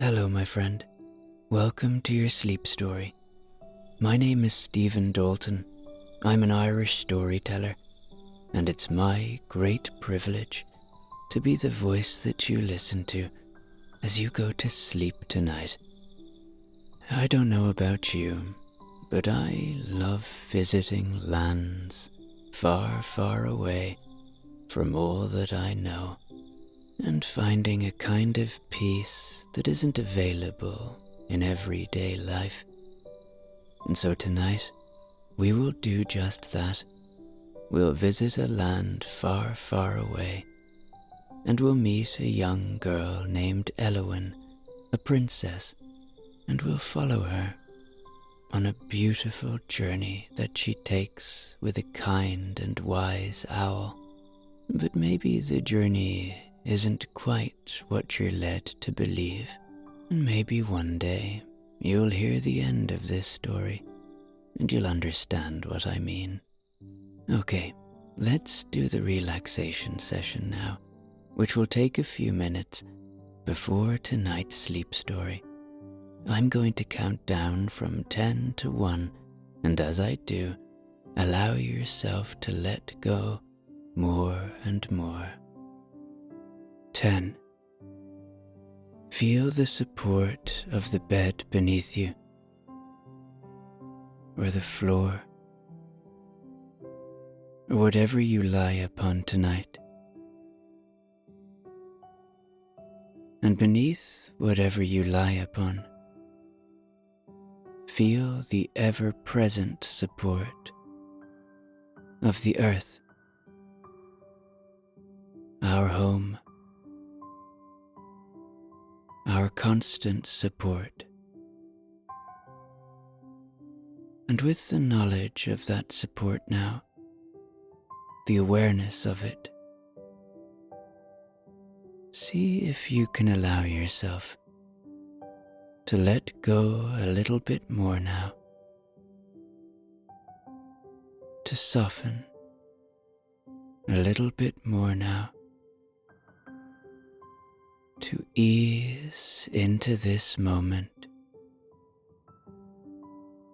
Hello, my friend. Welcome to your sleep story. My name is Stephen Dalton. I'm an Irish storyteller, and it's my great privilege to be the voice that you listen to as you go to sleep tonight. I don't know about you, but I love visiting lands far, far away from all that I know, and finding a kind of peace that isn't available in everyday life. And so tonight, we will do just that. We'll visit a land far, far away, and we'll meet a young girl named Elowen, a princess, and we'll follow her on a beautiful journey that she takes with a kind and wise owl. But maybe the journey isn't quite what you're led to believe, and maybe one day you'll hear the end of this story and you'll understand what I mean. Okay, let's do the relaxation session now, which will take a few minutes before tonight's sleep story. I'm going to count down from 10 to 1, and as I do, allow yourself to let go more and more. 10. Feel the support of the bed beneath you, or the floor, or whatever you lie upon tonight. And beneath whatever you lie upon, feel the ever-present support of the earth, our home, our constant support. And with the knowledge of that support now, the awareness of it, see if you can allow yourself to let go a little bit more now, to soften a little bit more now, to ease into this moment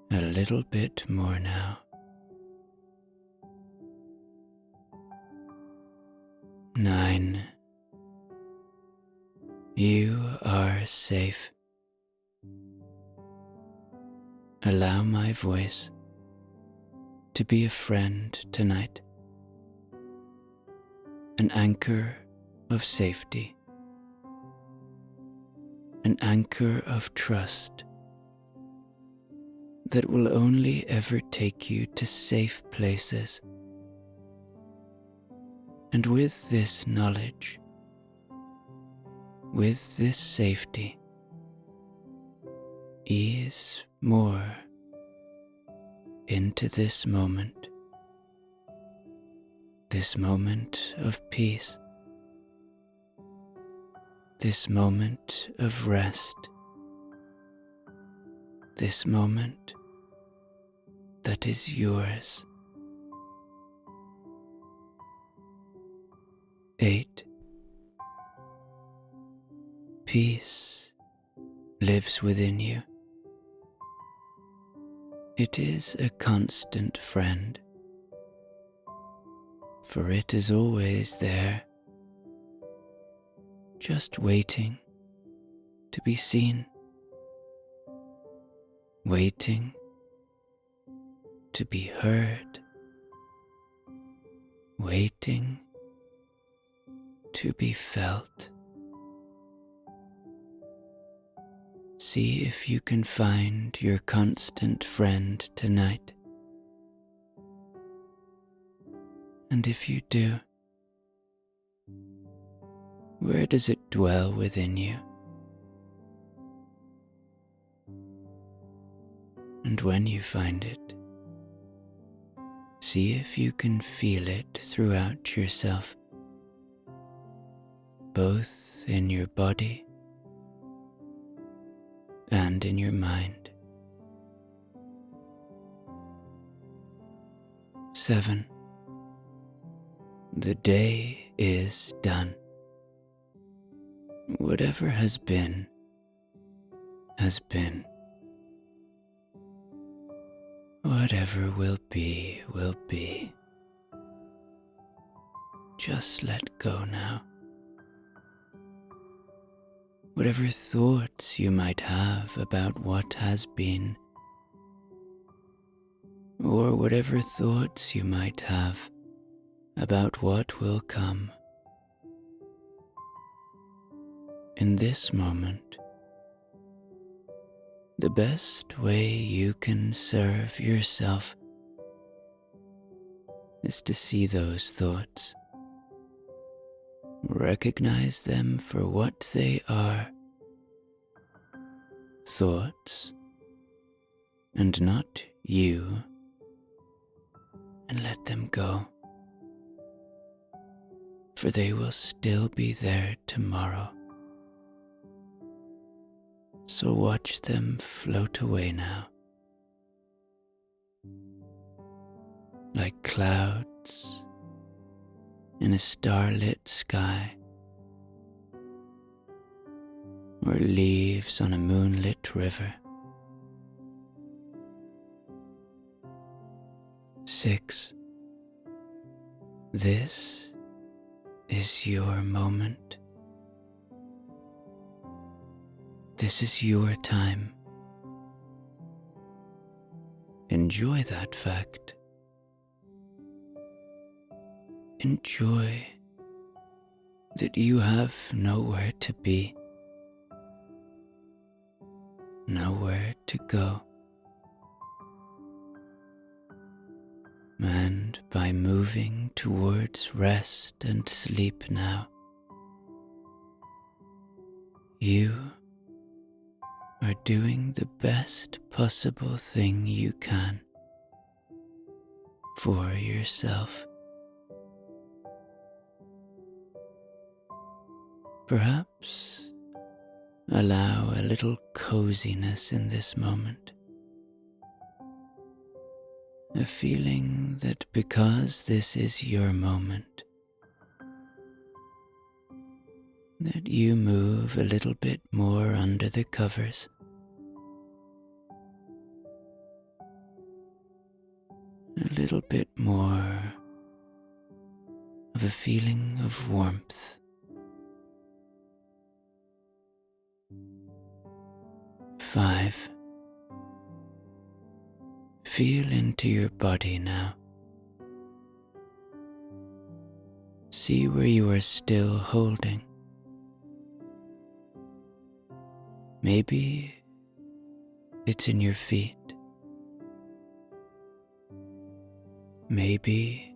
a little bit more now. 9. You are safe. Allow my voice to be a friend tonight, an anchor of safety, an anchor of trust that will only ever take you to safe places. And with this knowledge, with this safety, ease more into this moment of peace, this moment of rest, this moment that is yours. 8. Peace lives within you. It is a constant friend, for it is always there, just waiting to be seen, waiting to be heard, waiting to be felt. See if you can find your constant friend tonight. And if you do, where does it dwell within you? And when you find it, see if you can feel it throughout yourself, both in your body and in your mind. 7. The day is done. Whatever has been has been. Whatever will be, will be. Just let go now. Whatever thoughts you might have about what has been, or whatever thoughts you might have about what will come. In this moment, the best way you can serve yourself is to see those thoughts, recognize them for what they are, thoughts, and not you, and let them go, for they will still be there tomorrow. So watch them float away now, like clouds in a starlit sky, or leaves on a moonlit river. 6. This is your moment. This is your time. Enjoy that fact. Enjoy that you have nowhere to be, nowhere to go. And by moving towards rest and sleep now, you are doing the best possible thing you can for yourself. Perhaps allow a little coziness in this moment, a feeling that because this is your moment, that you move a little bit more under the covers, a little bit more of a feeling of warmth. 5. Feel into your body now. See where you are still holding. Maybe it's in your feet. Maybe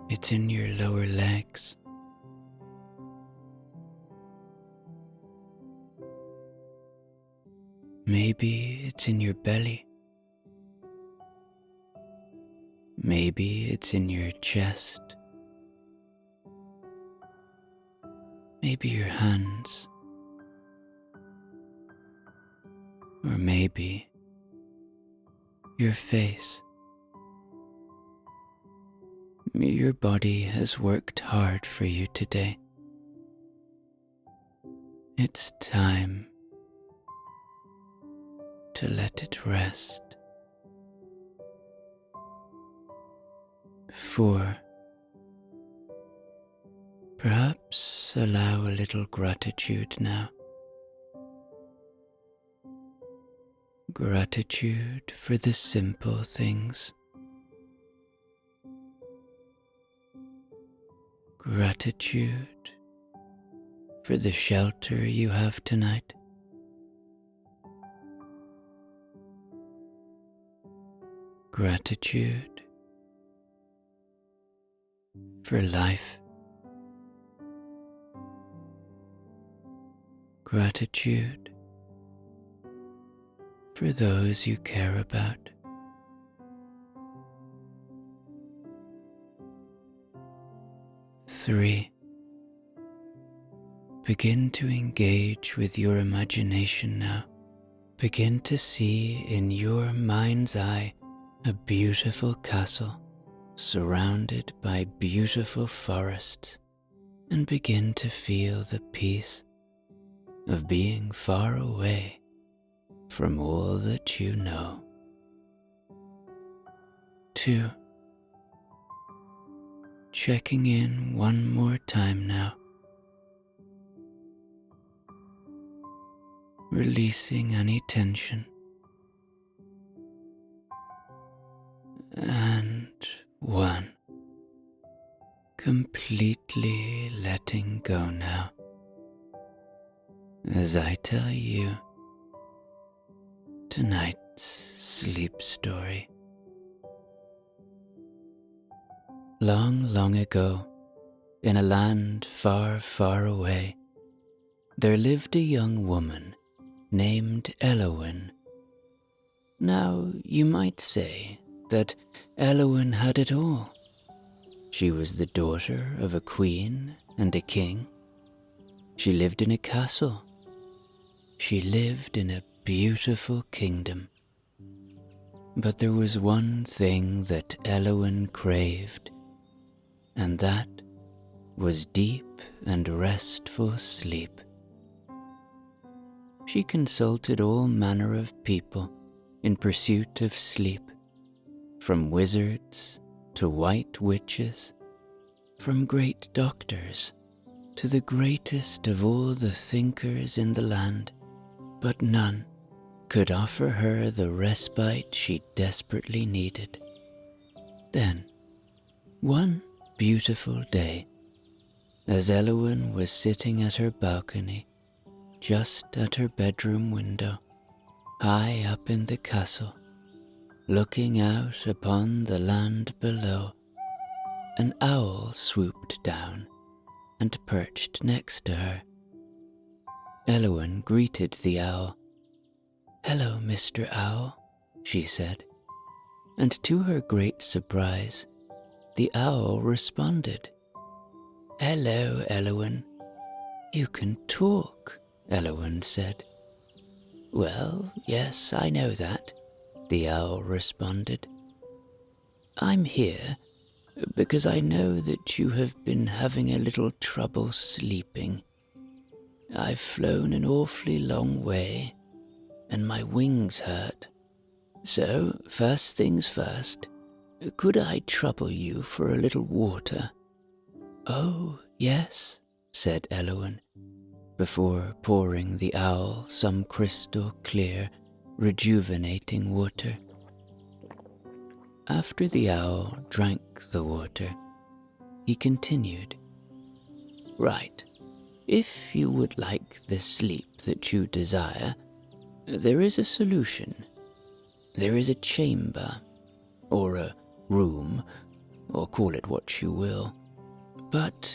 it's in your lower legs. Maybe it's in your belly. Maybe it's in your chest. Maybe your hands. Or maybe your face. Your body has worked hard for you today. It's time to let it rest. 4. Perhaps allow a little gratitude now. Gratitude for the simple things. Gratitude for the shelter you have tonight. Gratitude for life. Gratitude for those you care about. Three. Begin to engage with your imagination now. Begin to see in your mind's eye a beautiful castle surrounded by beautiful forests, and begin to feel the peace of being far away from all that you know. 2. Checking in one more time now. Releasing any tension. And 1. Completely letting go now. As I tell you tonight's sleep story. Long, long ago, in a land far, far away, there lived a young woman named Elowen. Now, you might say that Elowen had it all. She was the daughter of a queen and a king. She lived in a castle. She lived in a beautiful kingdom. But there was one thing that Elowen craved, and that was deep and restful sleep. She consulted all manner of people in pursuit of sleep, from wizards to white witches, from great doctors to the greatest of all the thinkers in the land, but none could offer her the respite she desperately needed. Then, one beautiful day, as Elowen was sitting at her balcony, just at her bedroom window, high up in the castle, looking out upon the land below, an owl swooped down and perched next to her. Elowen greeted the owl. "Hello, Mr. Owl," she said, and to her great surprise, the owl responded. "Hello, Elowen. You can talk," Elowen said. "Well, yes, I know that," the owl responded. "I'm here because I know that you have been having a little trouble sleeping. I've flown an awfully long way, and my wings hurt. So, first things first, could I trouble you for a little water?" "Oh, yes," said Elowen, before pouring the owl some crystal clear, rejuvenating water. After the owl drank the water, he continued, "Right, if you would like the sleep that you desire, there is a solution. There is a chamber, or a room, or call it what you will. But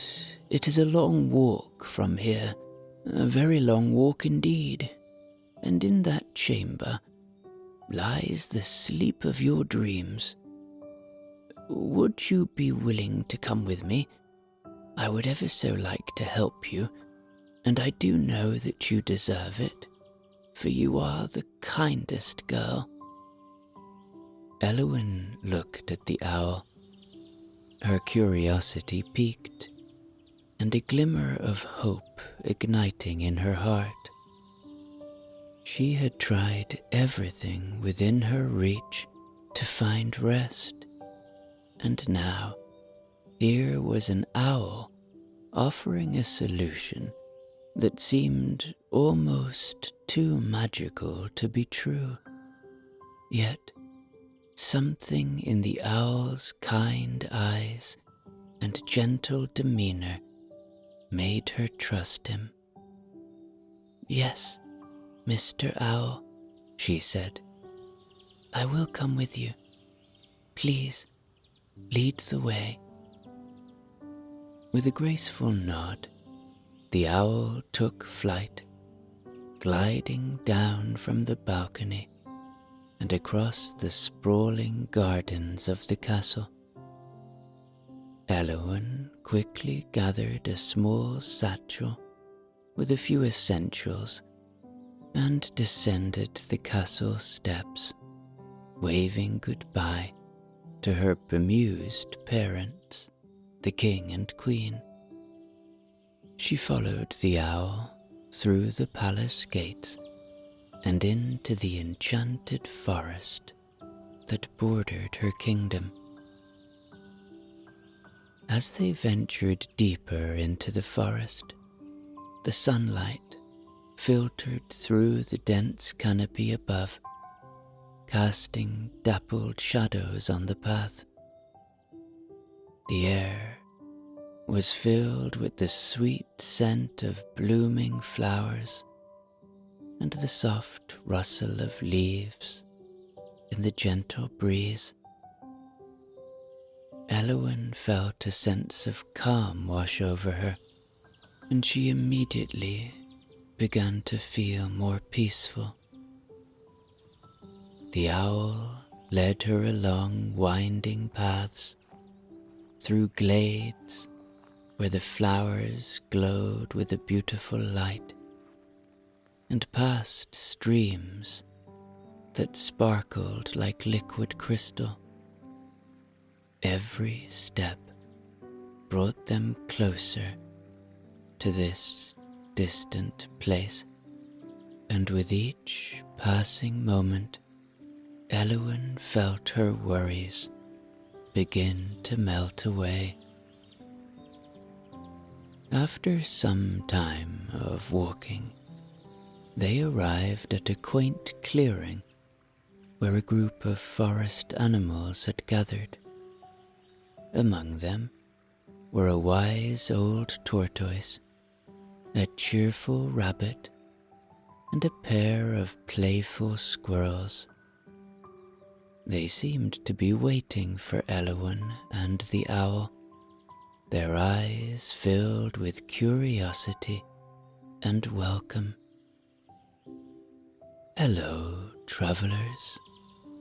it is a long walk from here, a very long walk indeed, and in that chamber lies the sleep of your dreams. Would you be willing to come with me? I would ever so like to help you, and I do know that you deserve it, for you are the kindest girl." Elowen looked at the owl. Her curiosity piqued, and a glimmer of hope igniting in her heart. She had tried everything within her reach to find rest, and now here was an owl offering a solution that seemed almost too magical to be true. Yet something in the owl's kind eyes and gentle demeanor made her trust him. "Yes, Mr. Owl," she said, "I will come with you. Please, lead the way." With a graceful nod, the owl took flight, gliding down from the balcony and across the sprawling gardens of the castle. Elowen quickly gathered a small satchel with a few essentials and descended the castle steps, waving goodbye to her bemused parents, the king and queen. She followed the owl through the palace gates and into the enchanted forest that bordered her kingdom. As they ventured deeper into the forest, the sunlight filtered through the dense canopy above, casting dappled shadows on the path. The air was filled with the sweet scent of blooming flowers and the soft rustle of leaves in the gentle breeze. Elowen felt a sense of calm wash over her, and she immediately began to feel more peaceful. The owl led her along winding paths, through glades where the flowers glowed with a beautiful light, and past streams that sparkled like liquid crystal. Every step brought them closer to this distant place, and with each passing moment, Elowen felt her worries begin to melt away. After some time of walking, they arrived at a quaint clearing where a group of forest animals had gathered. Among them were a wise old tortoise, a cheerful rabbit, and a pair of playful squirrels. They seemed to be waiting for Elowen and the owl, their eyes filled with curiosity and welcome. "Hello, travelers,"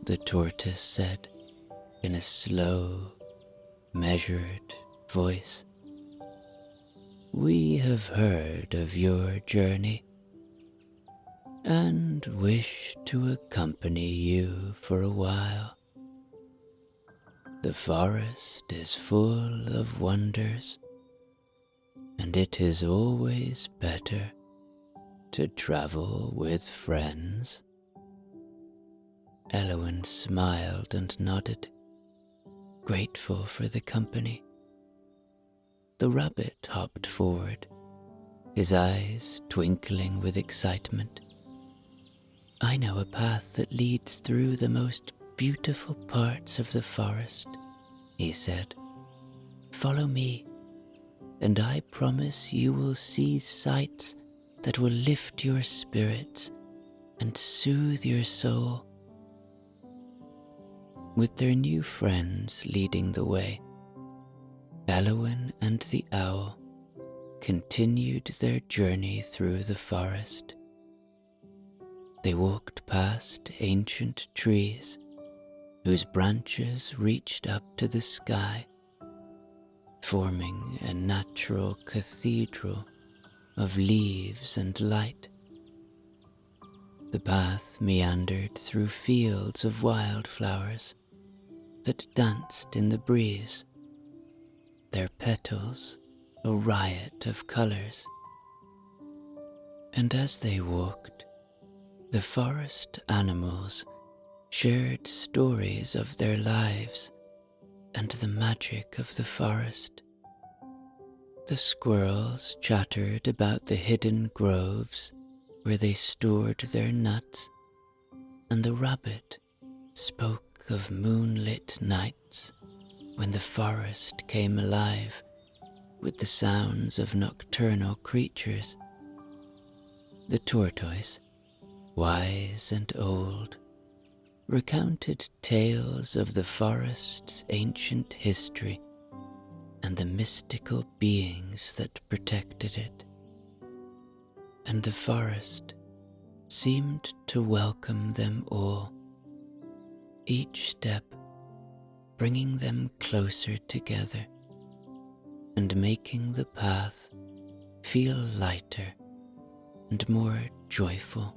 the tortoise said in a slow, measured voice. "We have heard of your journey and wish to accompany you for a while. The forest is full of wonders, and it is always better to travel with friends." Elowen smiled and nodded, grateful for the company. The rabbit hopped forward, his eyes twinkling with excitement. "I know a path that leads through the most beautiful parts of the forest," he said. "Follow me, and I promise you will see sights that will lift your spirits and soothe your soul." With their new friends leading the way, Elowen and the owl continued their journey through the forest. They walked past ancient trees whose branches reached up to the sky, forming a natural cathedral of leaves and light. The path meandered through fields of wildflowers that danced in the breeze, their petals a riot of colors. And as they walked, the forest animals shared stories of their lives and the magic of the forest. The squirrels chattered about the hidden groves where they stored their nuts, and the rabbit spoke of moonlit nights when the forest came alive with the sounds of nocturnal creatures. The tortoise, wise and old, recounted tales of the forest's ancient history and the mystical beings that protected it. And the forest seemed to welcome them all, each step bringing them closer together and making the path feel lighter and more joyful.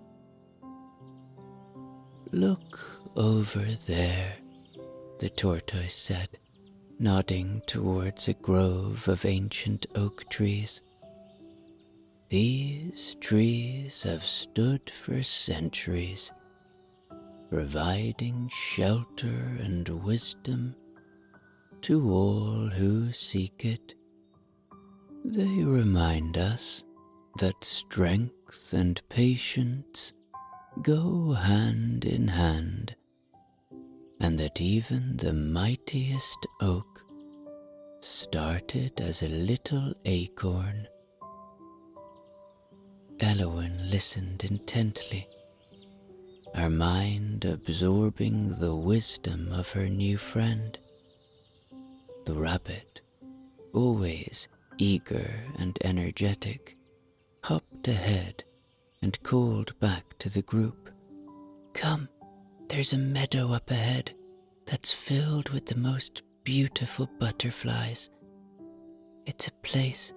"Look over there," the tortoise said, nodding towards a grove of ancient oak trees. These trees have stood for centuries, providing shelter and wisdom to all who seek it. They remind us that strength and patience go hand in hand, and that even the mightiest oak started as a little acorn. Elowen listened intently, her mind absorbing the wisdom of her new friend. The rabbit, always eager and energetic, hopped ahead and called back to the group. "Come, there's a meadow up ahead that's filled with the most beautiful butterflies. It's a place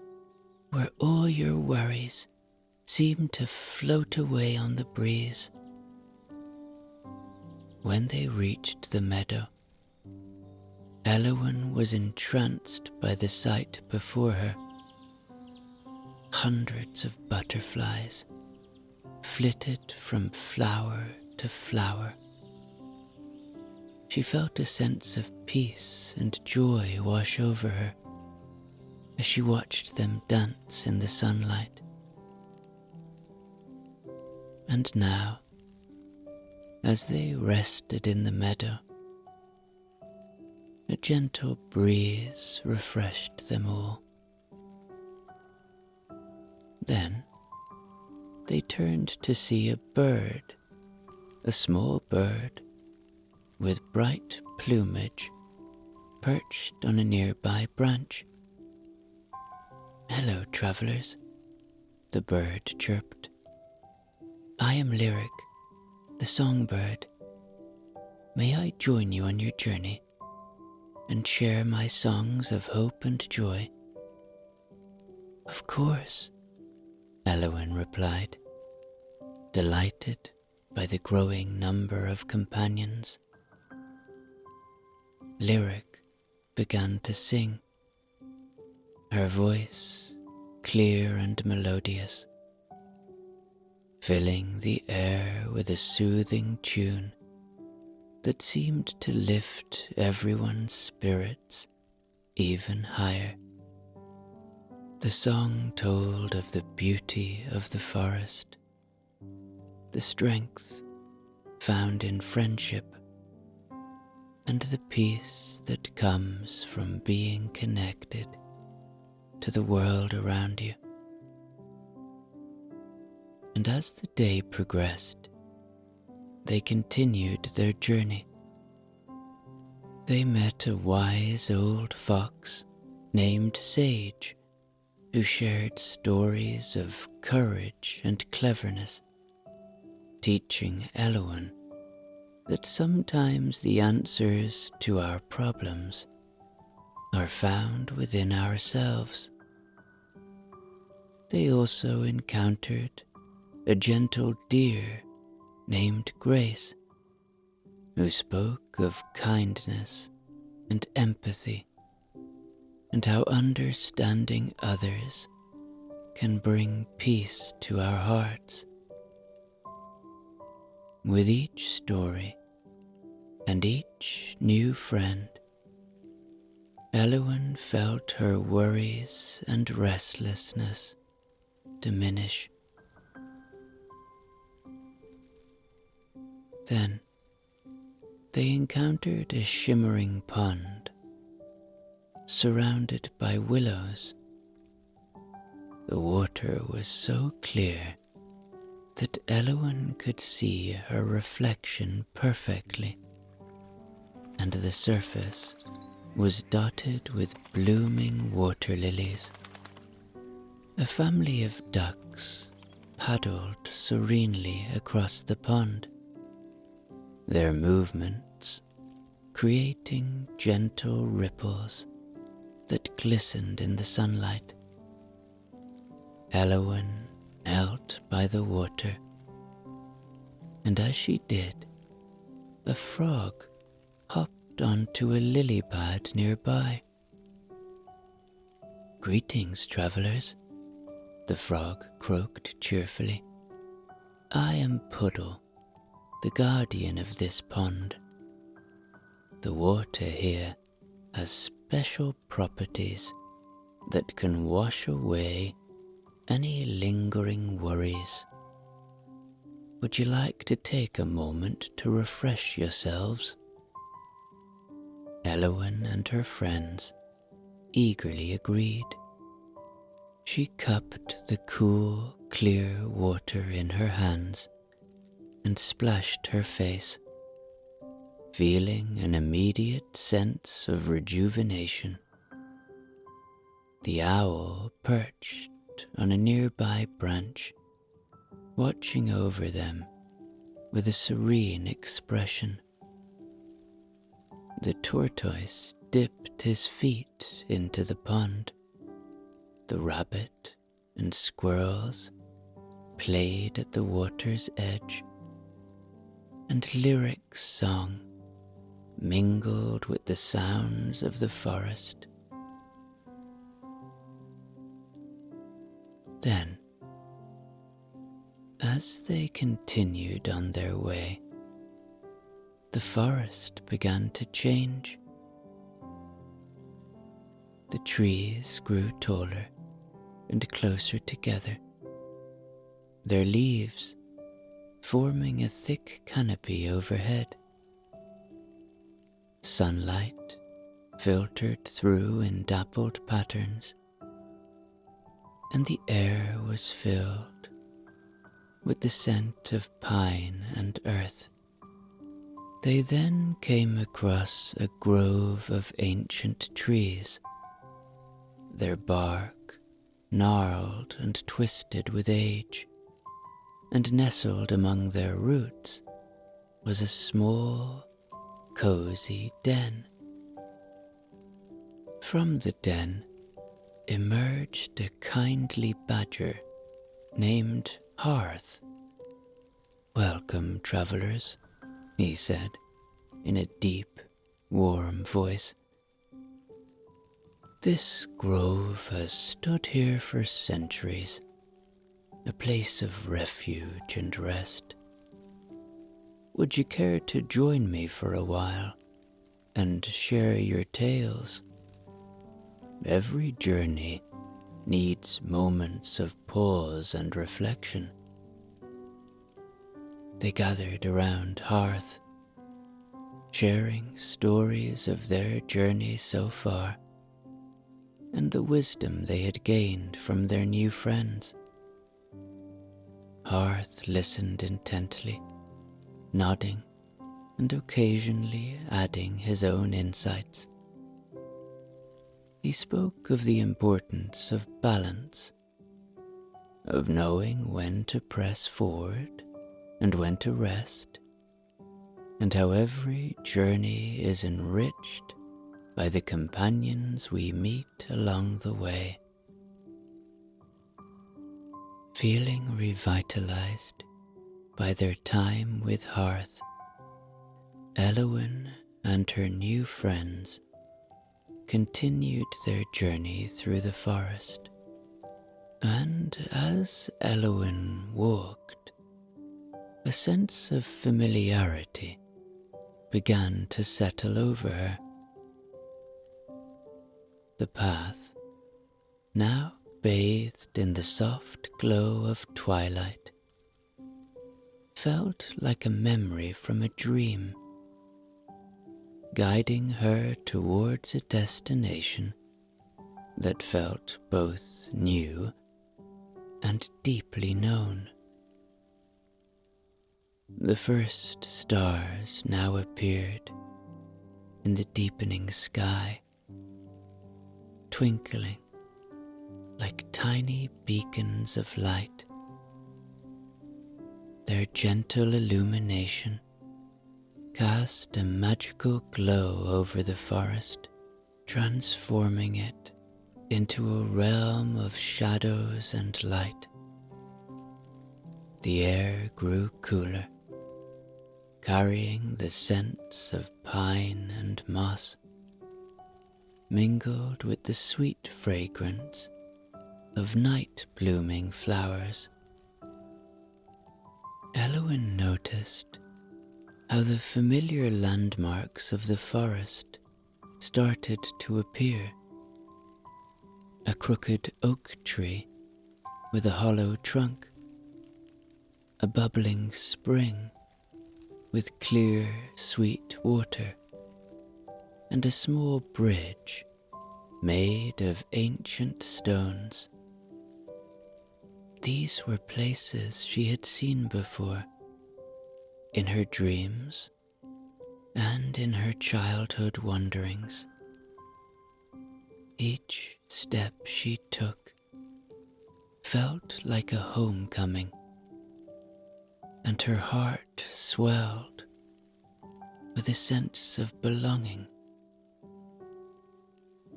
where all your worries seem to float away on the breeze." When they reached the meadow, Elowen was entranced by the sight before her. Hundreds of butterflies flitted from flower to flower. She felt a sense of peace and joy wash over her as she watched them dance in the sunlight. And now, as they rested in the meadow, a gentle breeze refreshed them all. Then they turned to see a bird, a small bird with bright plumage perched on a nearby branch. "Hello, travelers," the bird chirped. "I am Lyric, the songbird. May I join you on your journey and share my songs of hope and joy?" "Of course," Elowen replied, delighted by the growing number of companions. Lyric began to sing, her voice clear and melodious, filling the air with a soothing tune that seemed to lift everyone's spirits even higher. The song told of the beauty of the forest, the strength found in friendship, and the peace that comes from being connected to the world around you. And as the day progressed, they continued their journey. They met a wise old fox named Sage, who shared stories of courage and cleverness, teaching Elowen that sometimes the answers to our problems are found within ourselves. They also encountered a gentle deer named Grace, who spoke of kindness and empathy, and how understanding others can bring peace to our hearts. With each story and each new friend, Elowen felt her worries and restlessness diminish. Then they encountered a shimmering pond surrounded by willows. The water was so clear that Elowen could see her reflection perfectly, and the surface was dotted with blooming water lilies. A family of ducks paddled serenely across the pond, their movements creating gentle ripples that glistened in the sunlight. Elowen knelt by the water, and as she did, a frog hopped onto a lily pad nearby. "Greetings, travelers," the frog croaked cheerfully. "I am Puddle, the guardian of this pond. The water here has special properties that can wash away any lingering worries. Would you like to take a moment to refresh yourselves?" Elowen and her friends eagerly agreed. She cupped the cool, clear water in her hands and splashed her face, feeling an immediate sense of rejuvenation. The owl perched on a nearby branch, watching over them with a serene expression. The tortoise dipped his feet into the pond. The rabbit and squirrels played at the water's edge, and lyric song mingled with the sounds of the forest. Then, as they continued on their way, the forest began to change. The trees grew taller and closer together, their leaves forming a thick canopy overhead. Sunlight filtered through in dappled patterns, and the air was filled with the scent of pine and earth. They then came across a grove of ancient trees, their bark gnarled and twisted with age, and nestled among their roots was a small, cozy den. From the den emerged a kindly badger named Hearth. "Welcome, travelers," he said in a deep, warm voice. "This grove has stood here for centuries, a place of refuge and rest. Would you care to join me for a while and share your tales? Every journey needs moments of pause and reflection." They gathered around Hearth, sharing stories of their journey so far and the wisdom they had gained from their new friends. Hearth listened intently, nodding and occasionally adding his own insights. He spoke of the importance of balance, of knowing when to press forward and when to rest, and how every journey is enriched by the companions we meet along the way. Feeling revitalized by their time with Hearth, Elowen and her new friends continued their journey through the forest, and as Elowen walked, a sense of familiarity began to settle over her. The path, now bathed in the soft glow of twilight, felt like a memory from a dream, guiding her towards a destination that felt both new and deeply known. The first stars now appeared in the deepening sky, twinkling like tiny beacons of light. Their gentle illumination cast a magical glow over the forest, transforming it into a realm of shadows and light. The air grew cooler, carrying the scents of pine and moss, mingled with the sweet fragrance of night-blooming flowers. Elowen noticed how the familiar landmarks of the forest started to appear. A crooked oak tree with a hollow trunk, a bubbling spring with clear, sweet water, and a small bridge made of ancient stones. These were places she had seen before, in her dreams and in her childhood wanderings. Each step she took felt like a homecoming, and her heart swelled with a sense of belonging.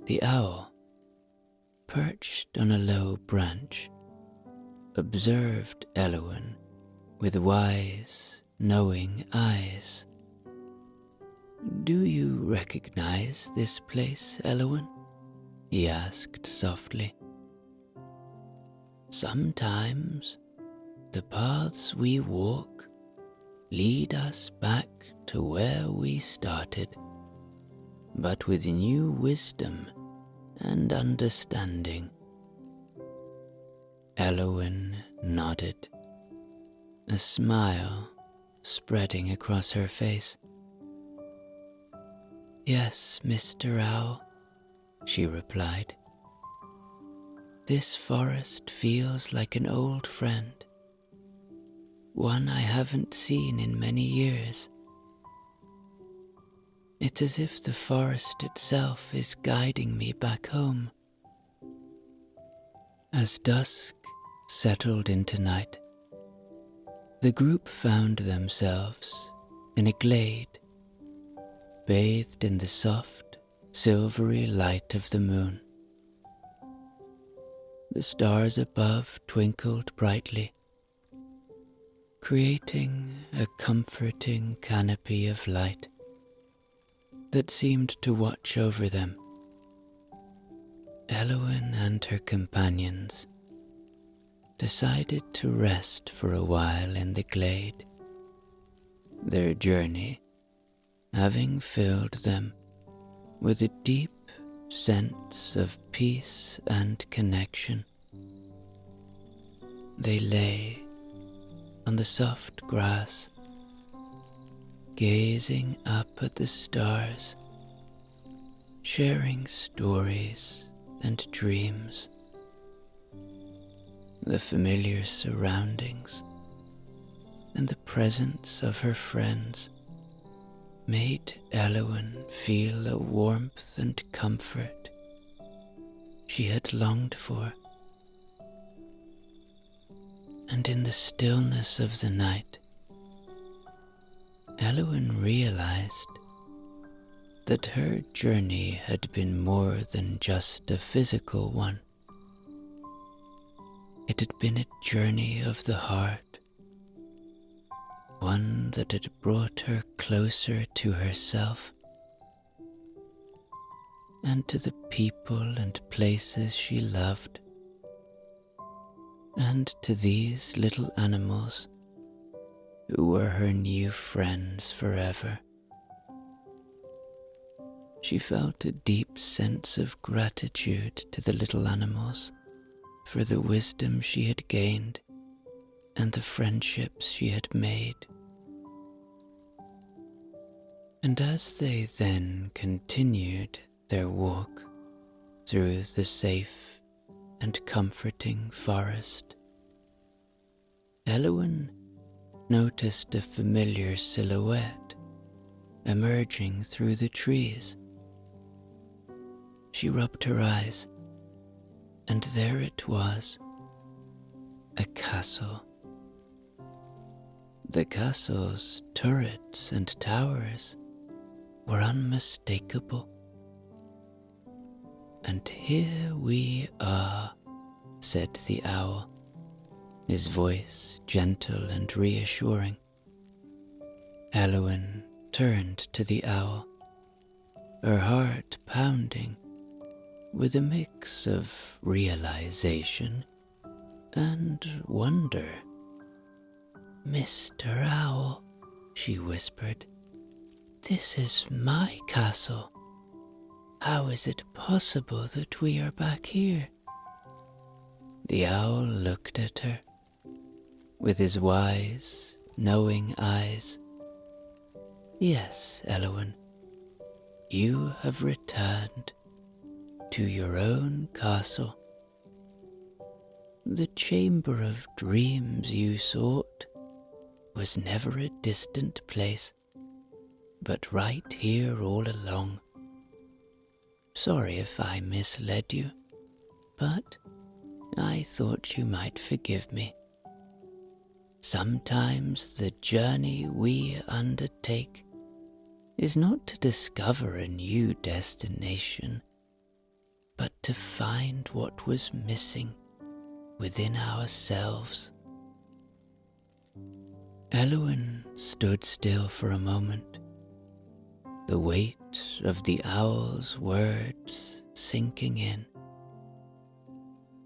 The owl, perched on a low branch, observed Elowen with wise, knowing eyes. "Do you recognize this place, Elowen?" he asked softly. "Sometimes the paths we walk lead us back to where we started, but with new wisdom and understanding." Elowen nodded, a smile spreading across her face. "Yes, Mr. Owl," she replied. "This forest feels like an old friend, one I haven't seen in many years. It's as if the forest itself is guiding me back home." As dusk settled into night, the group found themselves in a glade, bathed in the soft, silvery light of the moon. The stars above twinkled brightly, creating a comforting canopy of light that seemed to watch over them. Elowen and her companions decided to rest for a while in the glade, their journey having filled them with a deep sense of peace and connection. They lay on the soft grass, gazing up at the stars, sharing stories and dreams. The familiar surroundings and the presence of her friends made Elowen feel a warmth and comfort she had longed for. And in the stillness of the night, Elowen realized that her journey had been more than just a physical one. It had been a journey of the heart, one that had brought her closer to herself and to the people and places she loved, and to these little animals who were her new friends forever. She felt a deep sense of gratitude to the little animals for the wisdom she had gained and the friendships she had made. And as they then continued their walk through the safe and comforting forest, Elowen noticed a familiar silhouette emerging through the trees. She rubbed her eyes, and there it was, a castle. The castle's turrets and towers were unmistakable. "And here we are," said the owl, his voice gentle and reassuring. Elowen turned to the owl, her heart pounding with a mix of realization and wonder. "Mr. Owl," she whispered, "this is my castle. How is it possible that we are back here?" The owl looked at her with his wise, knowing eyes. "Yes, Elowen, you have returned to your own castle. The chamber of dreams you sought was never a distant place, but right here all along. Sorry if I misled you, but I thought you might forgive me. Sometimes the journey we undertake is not to discover a new destination, but to find what was missing within ourselves." Elowen stood still for a moment, the weight of the owl's words sinking in.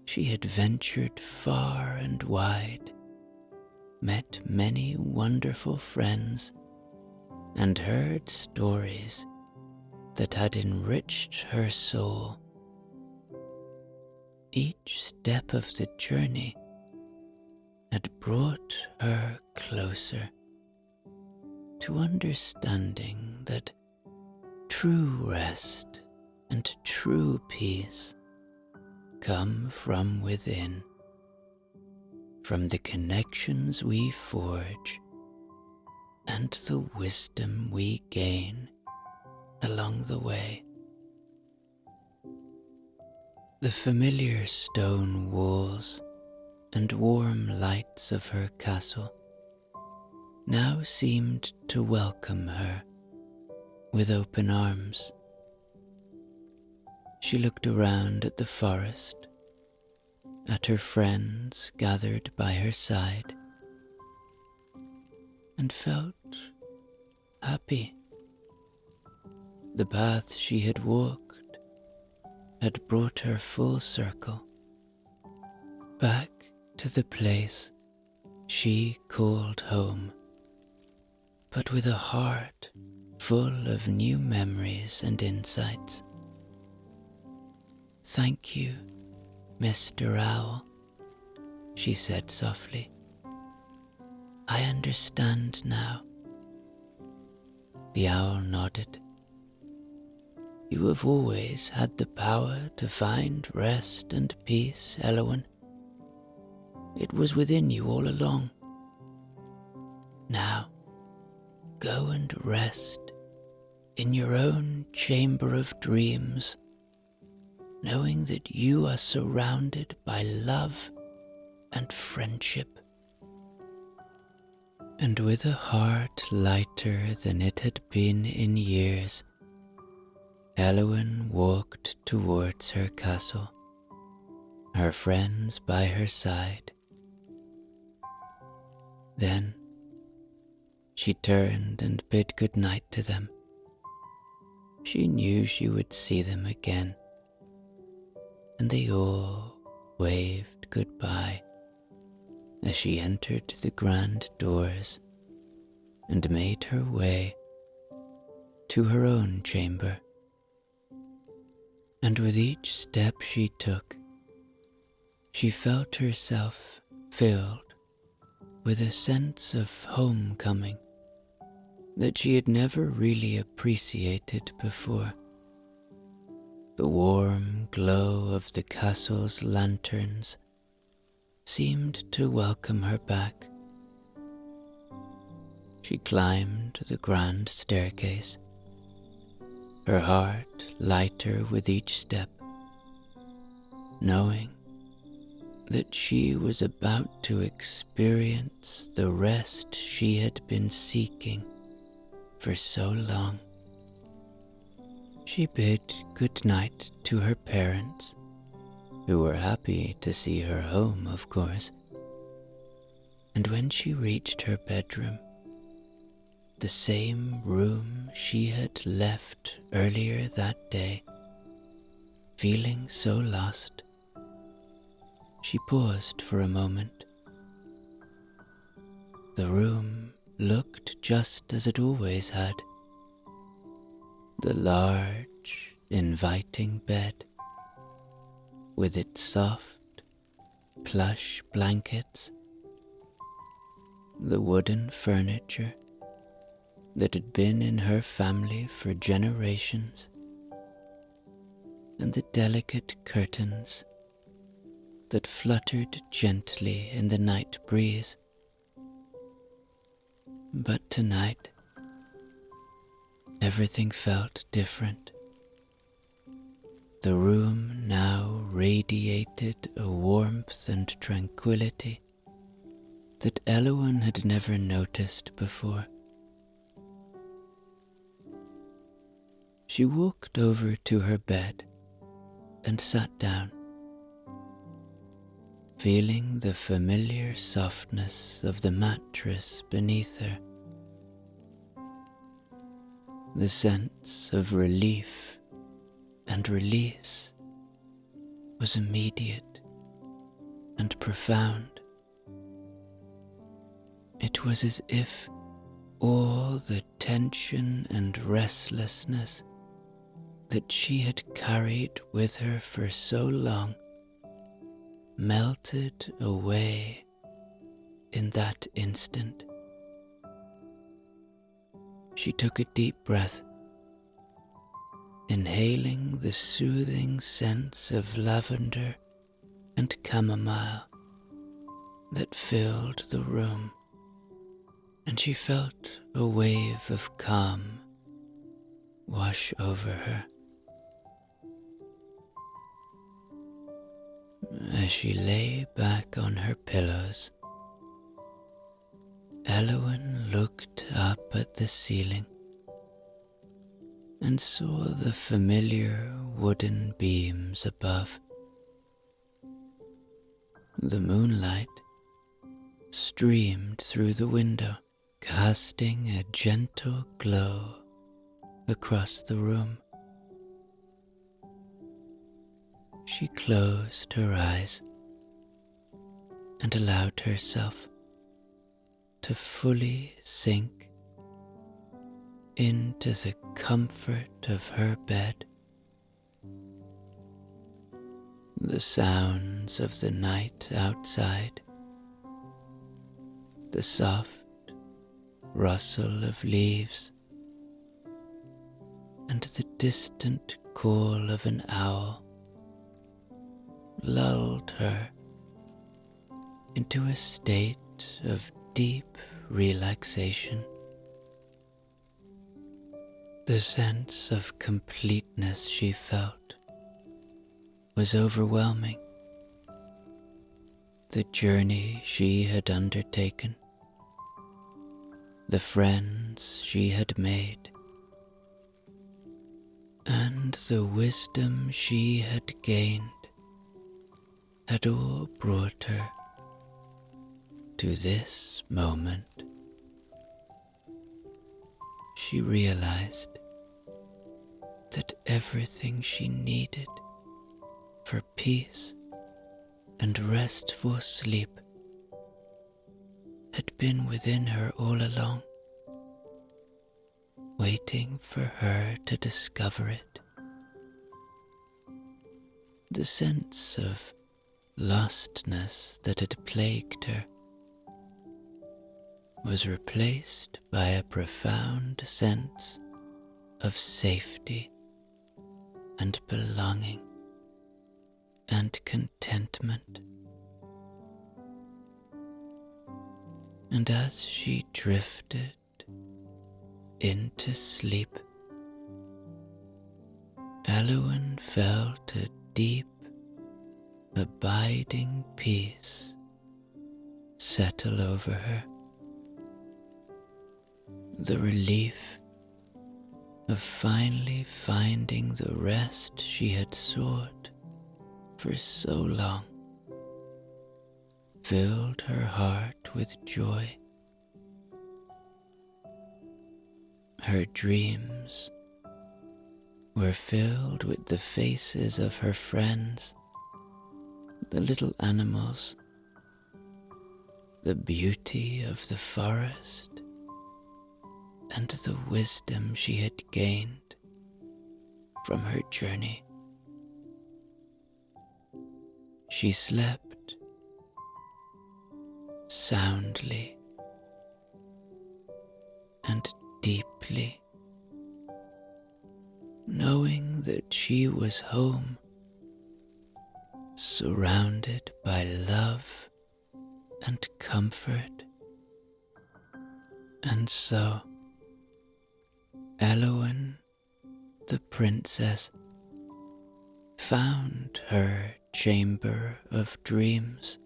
She had ventured far and wide, met many wonderful friends, and heard stories that had enriched her soul. Each step of the journey had brought her closer to understanding that true rest and true peace come from within, from the connections we forge and the wisdom we gain along the way. The familiar stone walls and warm lights of her castle now seemed to welcome her with open arms. She looked around at the forest, at her friends gathered by her side, and felt happy. The path she had walked had brought her full circle, back to the place she called home, but with a heart full of new memories and insights. "Thank you, Mr. Owl," she said softly. "I understand now." The owl nodded. "You have always had the power to find rest and peace, Elowen. It was within you all along. Now, go and rest in your own chamber of dreams, knowing that you are surrounded by love and friendship." And with a heart lighter than it had been in years, Elowen walked towards her castle, her friends by her side. Then she turned and bid good night to them. She knew she would see them again, and they all waved goodbye as she entered the grand doors and made her way to her own chamber. And with each step she took, she felt herself filled with a sense of homecoming that she had never really appreciated before. The warm glow of the castle's lanterns seemed to welcome her back. She climbed the grand staircase, her heart lighter with each step, knowing that she was about to experience the rest she had been seeking for so long. She bid good night to her parents, who were happy to see her home, of course, and when she reached her bedroom, the same room she had left earlier that day, feeling so lost, she paused for a moment. The room looked just as it always had. The large, inviting bed, with its soft, plush blankets, the wooden furniture that had been in her family for generations, and the delicate curtains that fluttered gently in the night breeze. But tonight, everything felt different. The room now radiated a warmth and tranquility that Elowen had never noticed before. She walked over to her bed and sat down, feeling the familiar softness of the mattress beneath her. The sense of relief and release was immediate and profound. It was as if all the tension and restlessness that she had carried with her for so long melted away in that instant. She took a deep breath, inhaling the soothing scents of lavender and chamomile that filled the room, and she felt a wave of calm wash over her. As she lay back on her pillows, Elowen looked up at the ceiling and saw the familiar wooden beams above. The moonlight streamed through the window, casting a gentle glow across the room. She closed her eyes and allowed herself to fully sink into the comfort of her bed. The sounds of the night outside, the soft rustle of leaves, and the distant call of an owl lulled her into a state of deep relaxation. The sense of completeness she felt was overwhelming. The journey she had undertaken, the friends she had made, and the wisdom she had gained had all brought her to this moment. She realized that everything she needed for peace and restful sleep had been within her all along, waiting for her to discover it. The sense of lostness that had plagued her was replaced by a profound sense of safety and belonging and contentment. And as she drifted into sleep, Elowen felt a deep, abiding peace settle over her. The relief of finally finding the rest she had sought for so long filled her heart with joy. Her dreams were filled with the faces of her friends, the little animals, the beauty of the forest, and the wisdom she had gained from her journey. She slept soundly and deeply, knowing that she was home, surrounded by love and comfort. And so, Elowen, the princess, found her chamber of dreams,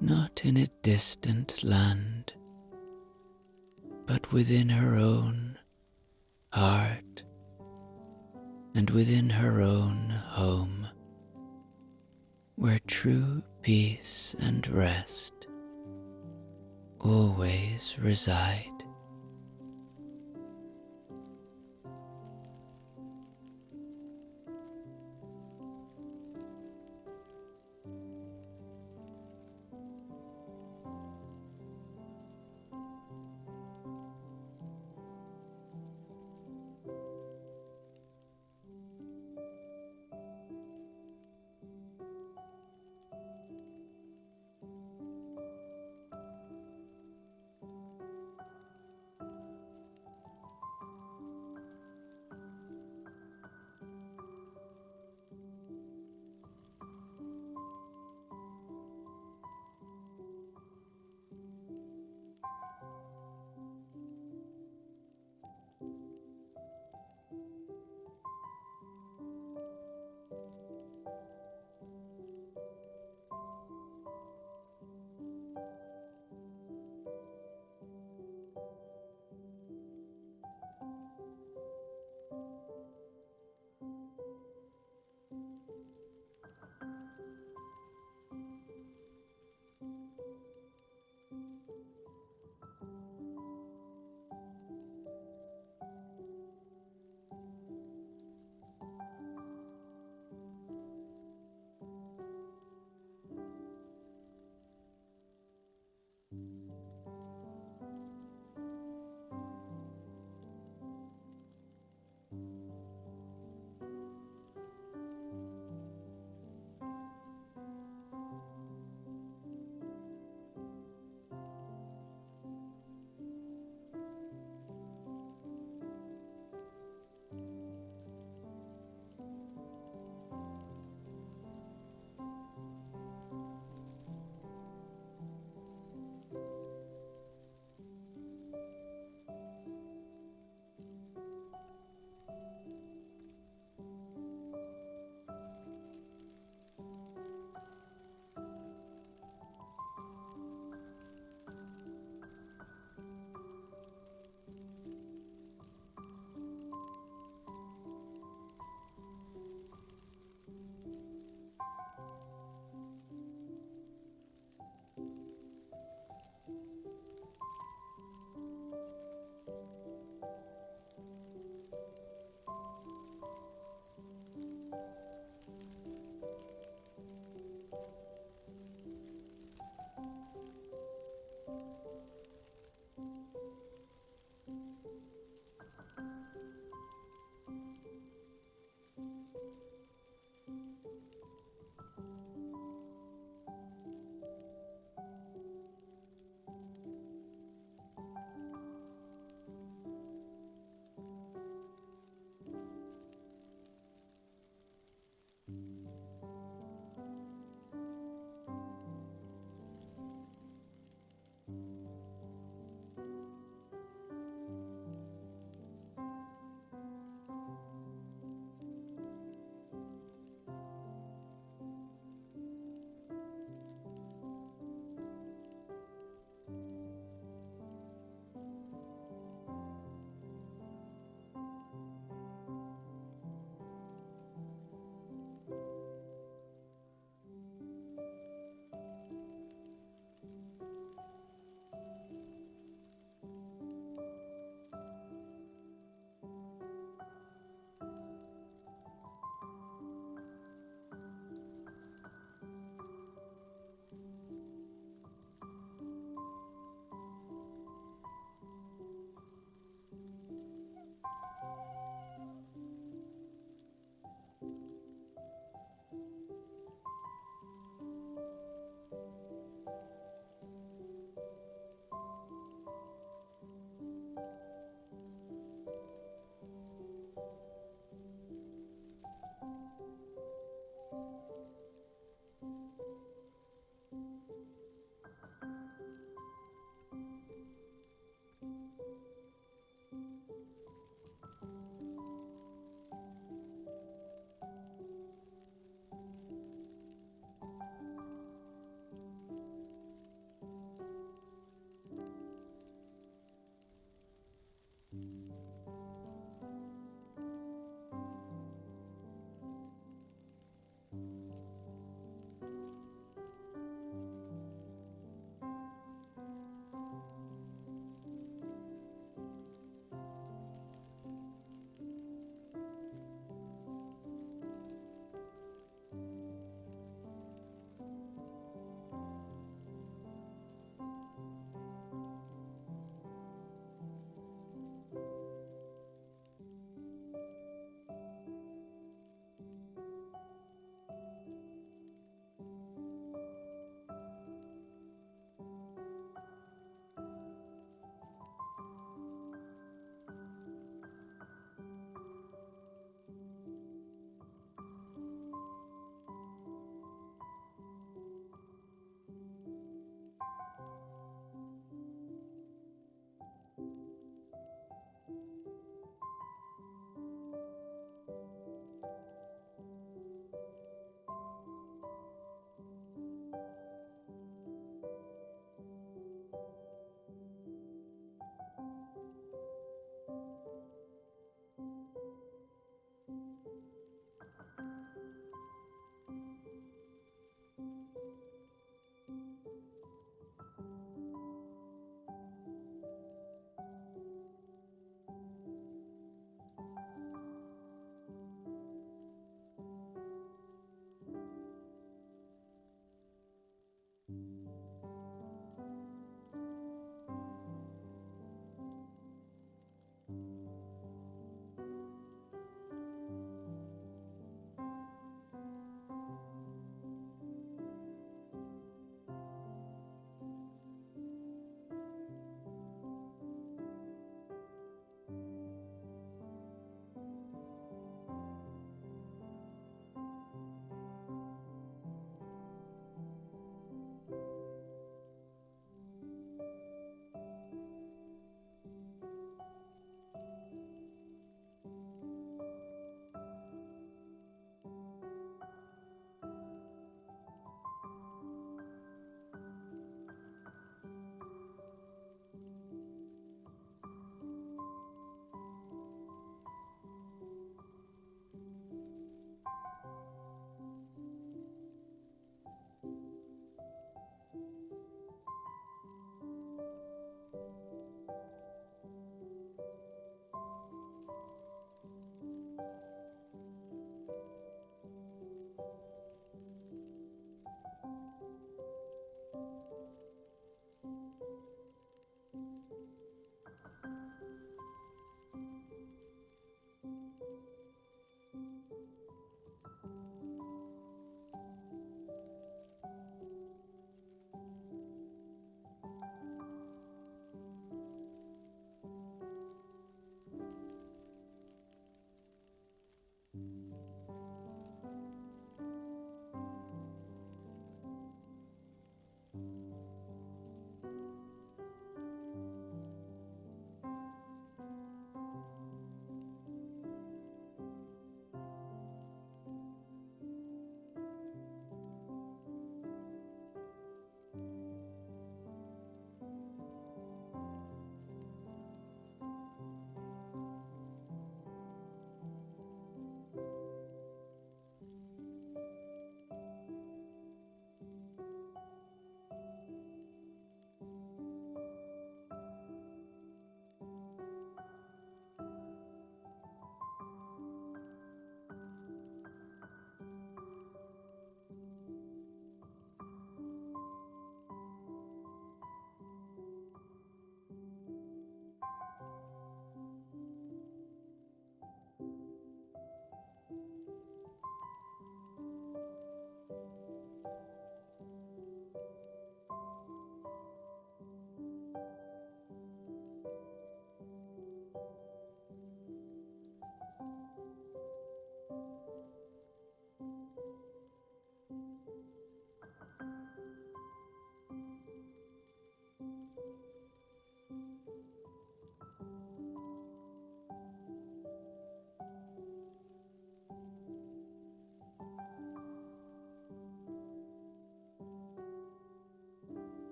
not in a distant land, but within her own heart and within her own home, where true peace and rest always reside.